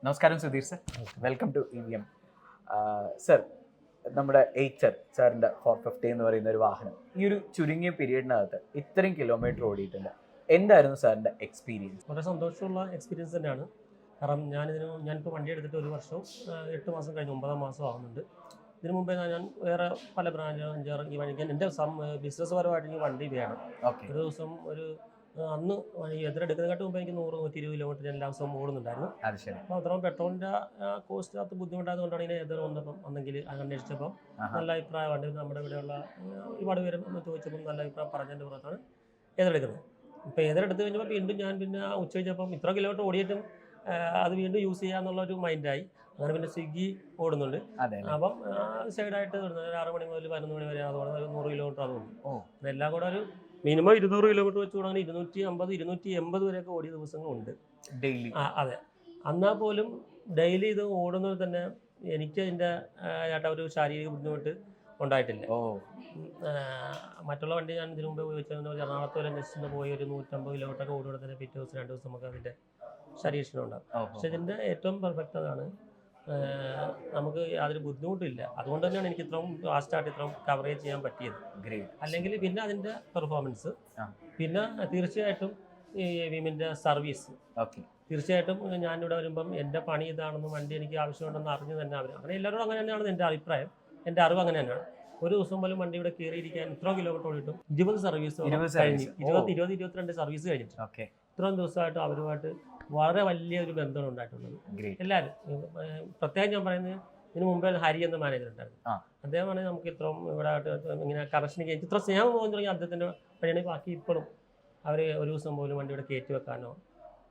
നമസ്കാരം Sudheer sir, welcome to EVM. Sir, നമ്മുടെ എയ്ച്ചർ സാറിൻ്റെ 450 എന്ന് പറയുന്ന ഒരു വാഹനം ഈ ഒരു ചുരുങ്ങിയ പീരീഡിനകത്ത് ഇത്രയും കിലോമീറ്റർ ഓടിയിട്ടുണ്ട്. എന്തായിരുന്നു സാറിൻ്റെ എക്സ്പീരിയൻസ്? വളരെ സന്തോഷമുള്ള എക്സ്പീരിയൻസ് തന്നെയാണ്. കാരണം ഞാനിപ്പോൾ വണ്ടി എടുത്തിട്ട് 1 വർഷവും 8 മാസം കഴിഞ്ഞ് 9-ാം മാസം ആകുന്നുണ്ട്. ഇതിനു മുമ്പേ ഞാൻ വേറെ പല ബ്രാഞ്ച് 5-6 ഈ വഴിക്കാൻ എൻ്റെ ബിസിനസ് പരമായിട്ട് എനിക്ക് വണ്ടി വേണം. ഒരു ദിവസം അന്ന് എതിരെടുക്കുന്നതിനെക്കാട്ട് മുമ്പ് എനിക്ക് 100-120 കിലോമീറ്റർ ഞാൻ എല്ലാ ദിവസവും ഓടുന്നുണ്ടായിരുന്നു. അപ്പോൾ അത്രയും പെട്രോളിൻ്റെ കോസ്റ്റ് അത് ബുദ്ധിമുട്ടായതുകൊണ്ടാണ് ഇതിനെ എതിർ വന്നപ്പം അന്നെങ്കിൽ അന്വേഷിച്ചപ്പം നല്ല അഭിപ്രായമാണ്. നമ്മുടെ ഇവിടെയുള്ള ഒരുപാട് പേര് ചോദിച്ചപ്പം നല്ല അഭിപ്രായം പറഞ്ഞതിൻ്റെ പുറത്താണ് എതിരെടുക്കുന്നത്. ഇപ്പോൾ എതിരെടുത്ത് കഴിഞ്ഞപ്പോൾ വീണ്ടും ഞാൻ ഉച്ച കഴിഞ്ഞപ്പം ഇത്ര കിലോമീറ്റർ ഓടിയിട്ടും അത് വീണ്ടും യൂസ് ചെയ്യാന്നുള്ളൊരു മൈൻഡായി. അങ്ങനെ പിന്നെ സ്വിഗ്ഗി ഓടുന്നുണ്ട്. അപ്പം സൈഡായിട്ട് ഒരു 6 മണി മുതൽ 11 മണി വരെ അതുപോലെ 100 കിലോമീറ്റർ അത് ഓടും. എല്ലാം കൂടെ ഒരു മിനിമം 200 കിലോമീറ്റർ വെച്ച് കൂടാണെങ്കിൽ 250-280 വരെയൊക്കെ ഓടിയ ദിവസങ്ങളുണ്ട് ഡെയിലി. അതെ, എന്നാൽ പോലും ഡെയിലി ഇത് ഓടുന്നത് തന്നെ എനിക്ക് അതിൻ്റെ ഒരു ശാരീരിക ബുദ്ധിമുട്ട് ഉണ്ടായിട്ടില്ല. മറ്റുള്ള വണ്ടി ഞാൻ ഇതിനു മുമ്പ് ഉപയോഗിച്ചത് എറണാകുളത്ത് വരെ ജസ്റ്റ് പോയി ഒരു 150 കിലോമീറ്റർ ഒക്കെ ഓടുമ്പോൾ തന്നെ പിറ്റേ ദിവസം 2 ദിവസം നമുക്ക് അതിൻ്റെ ശരീരക്ഷണം ഉണ്ടാകും. പക്ഷെ ഇതിൻ്റെ ഏറ്റവും പെർഫെക്റ്റ് അതാണ്, നമുക്ക് യാതൊരു ബുദ്ധിമുട്ടില്ല. അതുകൊണ്ട് തന്നെയാണ് എനിക്ക് ഇത്രയും ഫാസ്റ്റായിട്ട് ഇത്രയും കവറേജ് ചെയ്യാൻ പറ്റിയത്. അല്ലെങ്കിൽ പിന്നെ അതിൻ്റെ പെർഫോമൻസ്, പിന്നെ തീർച്ചയായിട്ടും ഈ വിമിൻ്റെ സർവീസ്. തീർച്ചയായിട്ടും ഞാനിവിടെ വരുമ്പം എൻ്റെ പണി ഇതാണെന്നും വണ്ടി എനിക്ക് ആവശ്യമുണ്ടെന്ന് അറിഞ്ഞ് തന്നെ അവർ അങ്ങനെ എല്ലാവരോടും അങ്ങനെ തന്നെയാണ് എൻ്റെ അഭിപ്രായം. എൻ്റെ അറിവ് അങ്ങനെ തന്നെയാണ്. ഒരു ദിവസം പോലും വണ്ടി ഇവിടെ കയറിയിരിക്കാൻ ഇത്ര കിലോമീറ്റർ ഓടിയിട്ടും 20 സർവീസ് കഴിഞ്ഞു, 20-22 സർവീസ് കഴിഞ്ഞിട്ട് ഇത്രയും ദിവസമായിട്ട് അവരുമായിട്ട് വളരെ വലിയൊരു ബന്ധമാണ് ഉണ്ടായിട്ടുള്ളത്. എല്ലാവരും പ്രത്യേകം ഞാൻ പറയുന്നത്, ഇതിന് മുമ്പേ ഹരി എന്ന മാനേജർ ഉണ്ടായിരുന്നു. അദ്ദേഹമാണ് നമുക്ക് ഇത്രയും ഇവിടെ ഇങ്ങനെ കറക്ഷന് ഇത്ര സ്നേഹം പോകുന്ന തുടങ്ങി അദ്ദേഹത്തിൻ്റെ വഴിയാണ്. ബാക്കി ഇപ്പോഴും അവർ ഒരു ദിവസം പോലും വണ്ടി ഇവിടെ കയറ്റി വെക്കാനോ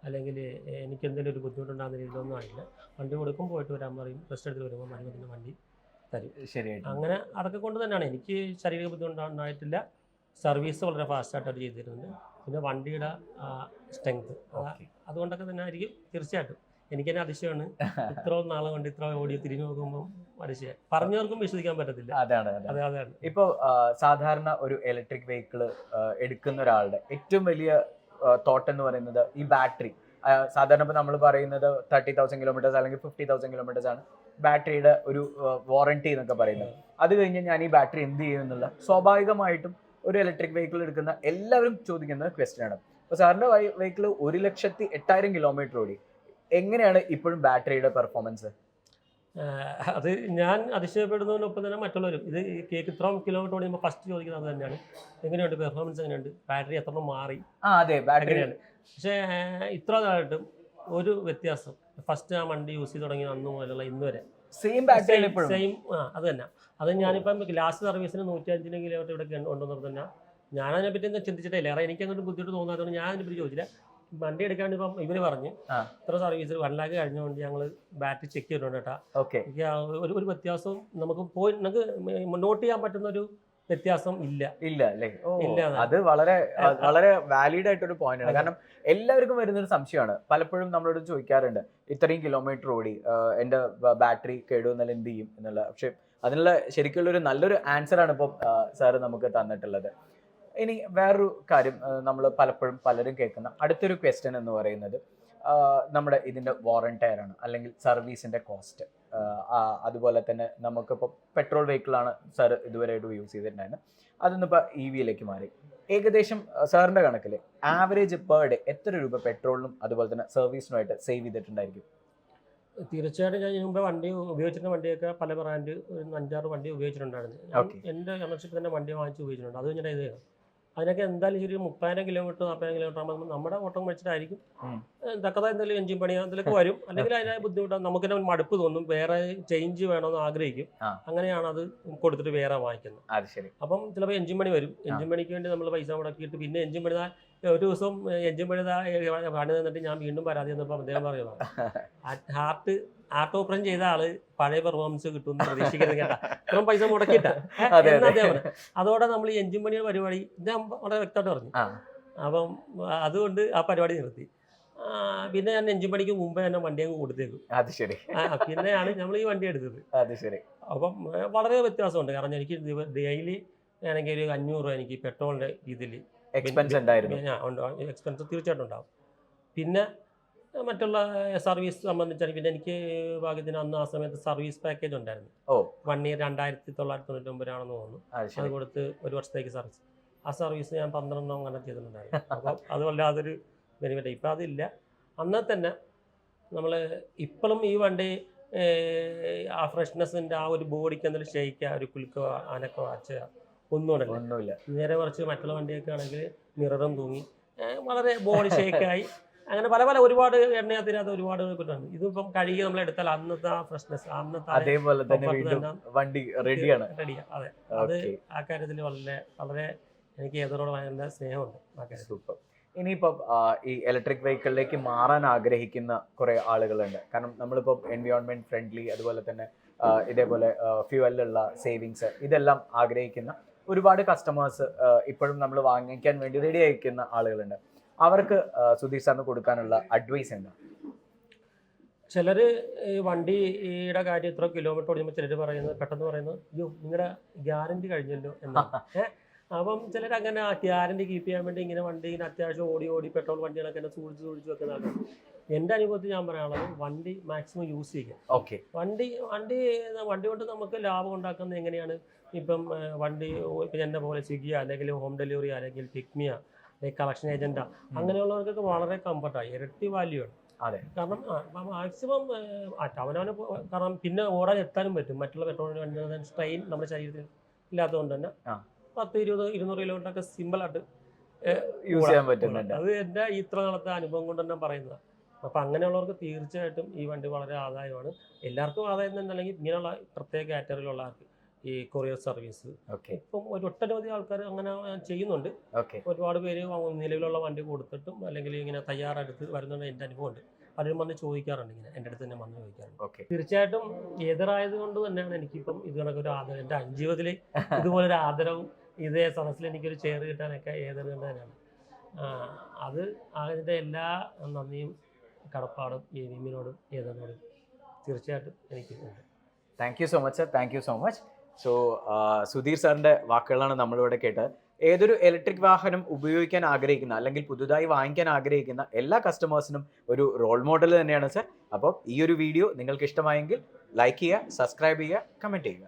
അല്ലെങ്കിൽ എനിക്ക് എന്തെങ്കിലും ഒരു ബുദ്ധിമുട്ടുണ്ടാകുന്ന രീതിയിലൊന്നും ആയില്ല. വണ്ടി കൊടുക്കും, പോയിട്ട് വരാൻ പറയും, റെസ്റ്റ് എടുത്ത് വരുമ്പോൾ മരുമതിൻ്റെ വണ്ടി തരും. ശരിയായിട്ട് അങ്ങനെ അതൊക്കെ കൊണ്ട് തന്നെയാണ് എനിക്ക് ശാരീരിക ബുദ്ധിമുട്ടുണ്ടായിട്ടില്ല. സർവീസ് വളരെ ഫാസ്റ്റായിട്ട് അവർ ചെയ്തിരുന്നുണ്ട്. പിന്നെ വണ്ടിയുടെ സ്ട്രെങ്ത് അതുകൊണ്ടൊക്കെ തന്നെ ആയിരിക്കും. തീർച്ചയായിട്ടും എനിക്ക് തന്നെ അതിശയമാണ്, ഇത്രയും നാളെ കൊണ്ട് ഇത്ര ഓടി തിരിഞ്ഞു നോക്കുമ്പോൾ അതിശയം, പറഞ്ഞവർക്കും വിശ്വസിക്കാൻ പറ്റത്തില്ല. അതാണ് ഇപ്പോൾ സാധാരണ ഒരു ഇലക്ട്രിക് വെഹിക്കിൾ എടുക്കുന്ന ഒരാളുടെ ഏറ്റവും വലിയ തോട്ട് എന്ന് പറയുന്നത് ഈ ബാറ്ററി. സാധാരണ ഇപ്പോൾ നമ്മൾ പറയുന്നത് 30,000 കിലോമീറ്റേഴ്സ് അല്ലെങ്കിൽ 50,000 കിലോമീറ്റേഴ്സ് ആണ് ബാറ്ററിയുടെ ഒരു വാറണ്ടി എന്നൊക്കെ പറയുന്നത്. അത് കഴിഞ്ഞ് ഞാൻ ഈ ബാറ്ററി എന്ത് ചെയ്യും എന്നുള്ള സ്വാഭാവികമായിട്ടും ഒരു ഇലക്ട്രിക് വെഹിക്കിൾ എടുക്കുന്ന എല്ലാവരും ചോദിക്കുന്ന ക്വസ്റ്റ്യൻ ആണ്. അപ്പോൾ സാറിൻ്റെ വെഹിക്കിൾ 1,08,000 കിലോമീറ്റർ ഓടി. എങ്ങനെയാണ് ഇപ്പോഴും ബാറ്ററിയുടെ പെർഫോമൻസ്? അത് ഞാൻ അതിശയപ്പെടുന്നതിനൊപ്പം തന്നെ മറ്റുള്ളവരും ഇത് കേക്ക് ഇത്രയും കിലോമീറ്റർ ഓടിയുമ്പോൾ ഫസ്റ്റ് ചോദിക്കുന്നത് അത് തന്നെയാണ്, എങ്ങനെയുണ്ട് പെർഫോമൻസ്, എങ്ങനെയുണ്ട് ബാറ്ററി, എത്ര മാറി? അതെ, ബാറ്ററിയാണ്. പക്ഷേ ഇത്ര നാളായിട്ടും ഒരു വ്യത്യാസം. ഫസ്റ്റ് ആ വണ്ടി യൂസ് ചെയ്ത് തുടങ്ങി അന്ന് മുതലുള്ള ഇന്ന് വരെ സെയിം ബാറ്ററി, സെയിം. അത് തന്നെ. അത് ഞാനിപ്പം ലാസ്റ്റ് സർവീസിന് 105 കിലോമീറ്റർ ഇവിടെ കൊണ്ടുവന്നപ്പോൾ തന്നെ ഞാനതിനെപ്പറ്റി ഒന്നും ചിന്തിച്ചിട്ടില്ല. കാരണം എനിക്ക് അങ്ങോട്ട് ബുദ്ധിമുട്ട് തോന്നാത്തതുകൊണ്ട് ഞാൻ അതിനെപ്പറ്റി ചോദിച്ചില്ല. വണ്ടി എടുക്കാണ്ട് ഇപ്പം ഇവര് പറഞ്ഞ് ഇത്ര സർവീസ് 1 lakh കഴിഞ്ഞുകൊണ്ട് ഞങ്ങൾ ബാറ്ററി ചെക്ക് ചെയ്തിട്ടുണ്ട് കേട്ടാ. ഒരു വ്യത്യാസവും നമുക്ക് പോയി നമുക്ക് നോട്ട് ചെയ്യാൻ പറ്റുന്ന ഒരു വ്യത്യാസം ഇല്ല അല്ലേ? അത് വളരെ വളരെ വാലിഡ് ആയിട്ടൊരു പോയിന്റ് ആണ്. കാരണം എല്ലാവർക്കും വരുന്നൊരു സംശയമാണ്. പലപ്പോഴും നമ്മളോട് ചോദിക്കാറുണ്ട്, ഇത്രയും കിലോമീറ്റർ ഓടി എൻ്റെ ബാറ്ററി കേടുവന്നാൽ എന്ത് ചെയ്യും എന്നുള്ള. പക്ഷെ അതിനുള്ള ശരിക്കുള്ളൊരു നല്ലൊരു ആൻസർ ആണ് ഇപ്പം സാറ് നമുക്ക് തന്നിട്ടുള്ളത്. ഇനി വേറൊരു കാര്യം, നമ്മൾ പലപ്പോഴും പലരും കേൾക്കുന്ന അടുത്തൊരു ക്വസ്റ്റ്യൻ എന്ന് പറയുന്നത് നമ്മുടെ ഇതിൻ്റെ വാറണ്ടി ആണ് അല്ലെങ്കിൽ സർവീസിൻ്റെ കോസ്റ്റ്. അതുപോലെ തന്നെ നമുക്കിപ്പോൾ പെട്രോൾ വെഹിക്കിളാണ് സാർ ഇതുവരെയായിട്ട് യൂസ് ചെയ്തിട്ടുണ്ടായിരുന്നത്, അതിന്നിപ്പോൾ EVയിലേക്ക് മാറി. ഏകദേശം സാറിൻ്റെ കണക്കിൽ ആവറേജ് പെർ ഡേ എത്ര രൂപ പെട്രോളിനും അതുപോലെ തന്നെ സർവീസിനുമായിട്ട് സേവ് ചെയ്തിട്ടുണ്ടായിരിക്കും? തീർച്ചയായിട്ടും ഞാൻ മുമ്പ് വണ്ടി ഉപയോഗിച്ചിരുന്ന വണ്ടിയൊക്കെ പല ബ്രാൻഡ് 5-6 വണ്ടി ഉപയോഗിച്ചിട്ടുണ്ടായിരുന്നു. എൻ്റെ മെമ്പർഷിപ്പ് തന്നെ വണ്ടി വാങ്ങിച്ച് ഉപയോഗിച്ചിട്ടുണ്ട്. അത് കഴിഞ്ഞാൽ ഇത് അതിനൊക്കെ എന്തായാലും ശരി 30,000 കിലോമീറ്റർ 40,000 കിലോമീറ്റർ ആകുമ്പോൾ നമ്മുടെ ഓട്ടം വെച്ചിട്ടായിരിക്കും തക്കതായ എന്തെങ്കിലും എഞ്ചിൻ പണി അതിലൊക്കെ വരും. അല്ലെങ്കിൽ അതിനായ ബുദ്ധിമുട്ടാണ്, നമുക്ക് തന്നെ മടുപ്പ് തോന്നും, വേറെ ചേഞ്ച് വേണമെന്ന് ആഗ്രഹിക്കും. അങ്ങനെയാണ് അത് കൊടുത്തിട്ട് വേറെ വാങ്ങിക്കുന്നത്. അപ്പം ചിലപ്പോൾ എഞ്ചിൻ പണി വരും. എഞ്ചിൻ പണിക്ക് വേണ്ടി നമ്മൾ പൈസ മുടക്കിയിട്ട് പിന്നെ എഞ്ചിൻ പണി ഒരു ദിവസം എഞ്ചിൻ പണി പണി തന്നിട്ട് ഞാൻ വീണ്ടും പരാതി തന്നപ്പോൾ അദ്ദേഹം പറയുന്നത് ഹാർട്ട് ഓപ്പറേഷൻ ചെയ്ത ആള് പഴയ പെർഫോമൻസ് കിട്ടുമെന്ന് പ്രതീക്ഷിക്കുന്നത് കേട്ടാ, ഇത്രയും പൈസ മുടക്കിയിട്ടാ അദ്ദേഹം. അതോടെ നമ്മൾ ഈ എഞ്ചിൻ പണിയുടെ പരിപാടി ഞാൻ വളരെ വ്യക്തമായിട്ട് പറഞ്ഞു. അപ്പം അതുകൊണ്ട് ആ പരിപാടി നിർത്തി. പിന്നെ ഞാൻ എഞ്ചിൻ പണിക്ക് മുമ്പേ തന്നെ വണ്ടി അങ്ങ് കൊടുത്തേക്കും. പിന്നെയാണ് നമ്മൾ ഈ വണ്ടി എടുത്തത്. അപ്പം വളരെ വ്യത്യാസമുണ്ട്. കാരണം എനിക്ക് ഡെയിലി ആണെങ്കിൽ ഒരു 500 രൂപ എനിക്ക് പെട്രോളിൻ്റെ ഇതിൽ എക്സ്പെൻസ് ഉണ്ടായിരുന്നു. എക്സ്പെൻസ് തീർച്ചയായിട്ടും ഉണ്ടാവും. പിന്നെ മറ്റുള്ള സർവീസ് സംബന്ധിച്ചാണ്. പിന്നെ എനിക്ക് ഭാഗ്യത്തിന് അന്ന് ആ സമയത്ത് സർവീസ് പാക്കേജ് ഉണ്ടായിരുന്നു. 1 ഇയർ 2999 തോന്നുന്നു. അത് കൊടുത്ത് 1 വർഷത്തേക്ക് സർവീസ്. ആ സർവീസ് ഞാൻ 12 അങ്ങനെ ചെയ്തിട്ടുണ്ടായിരുന്നു. അപ്പം അത് വല്ലാതൊരു ബെനിഫിറ്റ്. ഇപ്പം അതില്ല. അന്ന് തന്നെ നമ്മൾ ഇപ്പോഴും ഈ വണ്ടി ആ ഫ്രഷ്നെസ്സിൻ്റെ ആ ഒരു ബോഡിക്ക് എന്തെങ്കിലും ഷെയ്ക്കുക, ഒരു കുലുക്കോ അനക്കോ അച്ചയോ ഒന്നുമില്ല. നേരെ മറിച്ച് മറ്റുള്ള വണ്ടിയൊക്കെ ആണെങ്കിൽ മിററും തൂങ്ങി വളരെ ബോഡി ഷേക്കായി അങ്ങനെ പല ഒരുപാട് എണ്ണയത്തിനകത്ത് ഒരുപാട് കിട്ടുന്നുണ്ട്. ഇതിപ്പം കഴുകി നമ്മൾ എടുത്താൽ അന്നത്തെ ആ ഫ്രഷ്നെസ് അതേപോലെ തന്നെ വണ്ടി റെഡിയാണ്. അതെ, അത് ആ കാര്യത്തിൽ വളരെ എനിക്ക് ഏതോട് ഭയങ്കര സ്നേഹമുണ്ട് ആ കാര്യത്തിൽ. സൂപ്പർ. ഇനിയിപ്പം ഈ ഇലക്ട്രിക് വെഹിക്കിളിലേക്ക് മാറാൻ ആഗ്രഹിക്കുന്ന കുറേ ആളുകളുണ്ട്. കാരണം നമ്മളിപ്പോൾ എൻവയോൺമെന്റ് ഫ്രണ്ട്ലി, അതുപോലെ തന്നെ ഇതേപോലെ ഫ്യൂവലിലുള്ള സേവിങ്സ് ഇതെല്ലാം ആഗ്രഹിക്കുന്ന ഒരുപാട് കസ്റ്റമേഴ്സ് ഇപ്പോഴും നമ്മൾ വാങ്ങിക്കാൻ വേണ്ടി റെഡി ആയിരിക്കുന്ന ആളുകളുണ്ട്. അവർക്ക് സുധീർ സാറിന് കൊടുക്കാനുള്ള അഡ്വൈസ് എന്താ? ചിലർ ഈ വണ്ടിയുടെ കാര്യം ഇത്ര കിലോമീറ്റർ ഓടിക്കുമ്പോൾ ചിലർ പറയുന്നത് പെട്ടെന്ന് പറയുന്നത് അയ്യോ നിങ്ങളുടെ ഗ്യാരണ്ടി കഴിഞ്ഞല്ലോ എന്നാണ്. അപ്പം ചിലർ അങ്ങനെ ഗ്യാരണ്ടി കീപ്പ് ചെയ്യാൻ വേണ്ടി ഇങ്ങനെ വണ്ടി ഇങ്ങനെ അത്യാവശ്യം ഓടി പെട്രോൾ വണ്ടികളൊക്കെ തന്നെ സൂക്ഷിച്ച് വെക്കുന്ന ആൾക്കാർ. എൻ്റെ അനുഭവത്തിൽ ഞാൻ പറയാനുള്ളത് വണ്ടി മാക്സിമം യൂസ് ചെയ്യുക. വണ്ടി കൊണ്ട് നമുക്ക് ലാഭം ഉണ്ടാക്കുന്നത് എങ്ങനെയാണ്? ഇപ്പം വണ്ടി ഇപ്പം എന്നെ പോലെ സ്വിഗ്ഗിയ അല്ലെങ്കിൽ ഹോം ഡെലിവറി അല്ലെങ്കിൽ പിക്മിയ അല്ലെങ്കിൽ കളക്ഷൻ ഏജൻറ്റാ അങ്ങനെയുള്ളവർക്കൊക്കെ വളരെ കംഫർട്ടായി, ഇരട്ടി വാല്യൂ ആണ്. അതെ, കാരണം മാക്സിമം അവനവനെ കാരണം പിന്നെ ഓടാൻ എത്താനും പറ്റും. മറ്റുള്ള പെട്രോൾ വണ്ടി സ്ട്രെയിൻ നമ്മുടെ ശരീരത്തിൽ ഇല്ലാത്തതുകൊണ്ട് തന്നെ 10-20-200 കിലോമീറ്ററൊക്കെ സിമ്പിളായിട്ട് യൂസ് ചെയ്യാൻ പറ്റുന്നുണ്ട്. അത് എൻ്റെ ഇത്ര നാളത്തെ അനുഭവം കൊണ്ട് തന്നെ പറയുന്നത്. അപ്പം അങ്ങനെയുള്ളവർക്ക് തീർച്ചയായിട്ടും ഈ വണ്ടി വളരെ ആദായമാണ്. എല്ലാവർക്കും ആദായം തന്നെ, അല്ലെങ്കിൽ ഇങ്ങനെയുള്ള പ്രത്യേക കാറ്റഗറിയിലുള്ള ആൾക്ക് ഈ കൊറിയർ സർവീസ് ഇപ്പം ഒട്ടനവധി ആൾക്കാർ അങ്ങനെ ചെയ്യുന്നുണ്ട്. ഒരുപാട് പേര് നിലവിലുള്ള വണ്ടി കൊടുത്തിട്ടും അല്ലെങ്കിൽ ഇങ്ങനെ തയ്യാറെടുത്ത് വരുന്നുണ്ട്. എൻ്റെ അനുഭവമുണ്ട്. പലരും വന്ന് ചോദിക്കാറുണ്ട്, ഇങ്ങനെ എൻ്റെ അടുത്ത് തന്നെ വന്ന് ചോദിക്കാറുണ്ട്. തീർച്ചയായിട്ടും എതിരായത് കൊണ്ട് തന്നെയാണ് എനിക്കിപ്പം ഇത് കണക്കൊരു ആദരം, എൻ്റെ ജീവിതത്തിൽ ഇതുപോലൊരു ആദരവും ഇതേ സദസ്സിൽ എനിക്കൊരു ചെയർ കിട്ടാനൊക്കെ ഏതൊരു കൊണ്ട് തന്നെയാണ്. അത് അതിൻ്റെ എല്ലാ നന്ദിയും കടപ്പാടും ഈ വിമിനോടും ഏതനോടും തീർച്ചയായിട്ടും എനിക്കുണ്ട്. Thank you so much sir, thank you so much. So Sudheer സാറിൻ്റെ വാക്കുകളാണ് നമ്മളിവിടെ കേട്ടത്. ഏതൊരു ഇലക്ട്രിക് വാഹനം ഉപയോഗിക്കാൻ ആഗ്രഹിക്കുന്ന അല്ലെങ്കിൽ പുതുതായി വാങ്ങിക്കാൻ ആഗ്രഹിക്കുന്ന എല്ലാ കസ്റ്റമേഴ്സിനും ഒരു റോൾ മോഡൽ തന്നെയാണ് സർ. അപ്പോൾ ഈ ഒരു വീഡിയോ നിങ്ങൾക്ക് ഇഷ്ടമായെങ്കിൽ ലൈക്ക് ചെയ്യുക, സബ്സ്ക്രൈബ് ചെയ്യുക, കമൻറ്റ് ചെയ്യുക.